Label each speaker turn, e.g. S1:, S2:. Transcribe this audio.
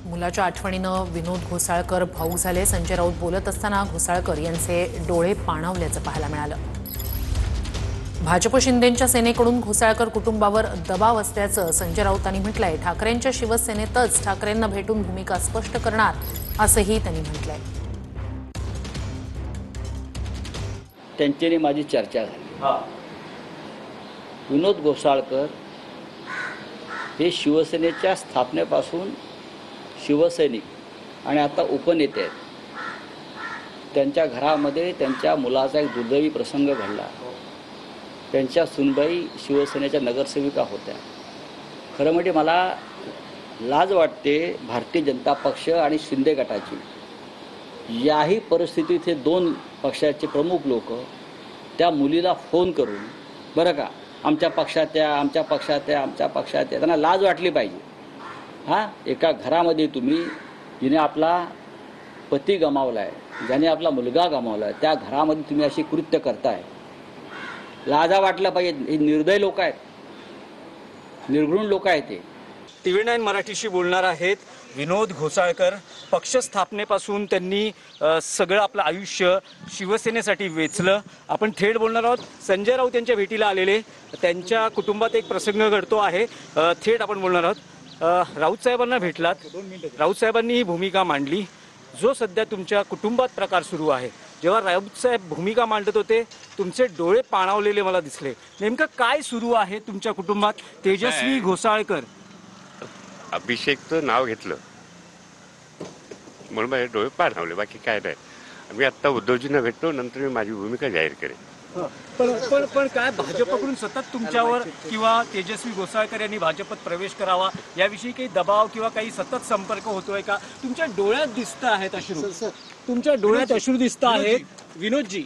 S1: मुलाच्या आठवणीनं विनोद घोसाळकर भाऊक झाले। संजय राऊत बोलत असताना घोसाळकर यांचे डोळे पाणावल्याचं पाहायला मिळालं। भाजप शिंदेंच्या सेनेकडून घोसाळकर कुटुंबावर दबाव असल्याचं संजय राऊतांनी म्हटलंय। ठाकरेंच्या शिवसेनेतच ठाकरेंना भेटून भूमिका स्पष्ट करणार असंही त्यांनी म्हटलंय।
S2: त्यांच्याने माझी चर्चा झाली। विनोद घोसाळकर हे शिवसेनेच्या स्थापनेपासून शिवसैनिक आणि आता उपनेते आहेत। त्यांच्या घरामध्ये त्यांच्या मुलाचा एक दुर्दैवी प्रसंग घडला। त्यांच्या सुनबाई शिवसेनेच्या नगरसेविका होत्या। खरं म्हणजे मला लाज वाटते भारतीय जनता पक्ष आणि शिंदे गटाची। याही परिस्थितीत हे दोन पक्षाचे प्रमुख लोक त्या मुलीला फोन करून बरं का आमच्या पक्षात या, आमच्या पक्षात या, आमच्या पक्षात या, त्यांना लाज वाटली पाहिजे। एका घरामध्ये तुम्ही जिने आपला पती गमावला आहे, ज्याने आपला मुलगा गमावला आहे, त्या घरामध्ये तुम्ही अशी कृत्य करताय, लाजा वाटलं पाहिजे। हे निर्दय लोक आहेत, निर्घृण लोक आहेत। ते
S3: TV9 मराठीशी बोलणार आहेत विनोद घोसाळकर। पक्ष स्थापनेपासून त्यांनी सगळं आपलं आयुष्य शिवसेनेसाठी वेचलं। आपण थेट बोलणार आहोत संजय राऊत यांच्या भेटीला आलेले। त्यांच्या कुटुंबात एक प्रसंग घडतो आहे, थेट आपण बोलणार आहोत। राऊत साहेबांना भेटलात, राऊत साहेबांनी ही भूमिका मांडली जो सध्या तुमच्या कुटुंबात प्रकार सुरू आहे। जेव्हा राऊत साहेब भूमिका मांडत होते तुमचे डोळे पाणावलेले मला दिसले। नेमकं काय सुरू आहे तुमच्या कुटुंबात? तेजस्वी घोसाळकर
S4: अभिषेकचं नाव घेतलं म्हणून माझे डोळे पाणावले, बाकी काय नाही। मी आत्ता उद्धवजींना भेटतो, नंतर मी माझी भूमिका जाहीर करेन।
S3: पण काय भाजपकडून सतत तुमच्यावर किंवा तेजस्वी घोसाळकर यांनी भाजपत प्रवेश करावा याविषयी काही दबाव किंवा काही सतत संपर्क होतोय का? तुमच्या डोळ्यात दिसत आहेत अश्रू, तुमच्या डोळ्यात अश्रू दिसत आहेत। विनोदजी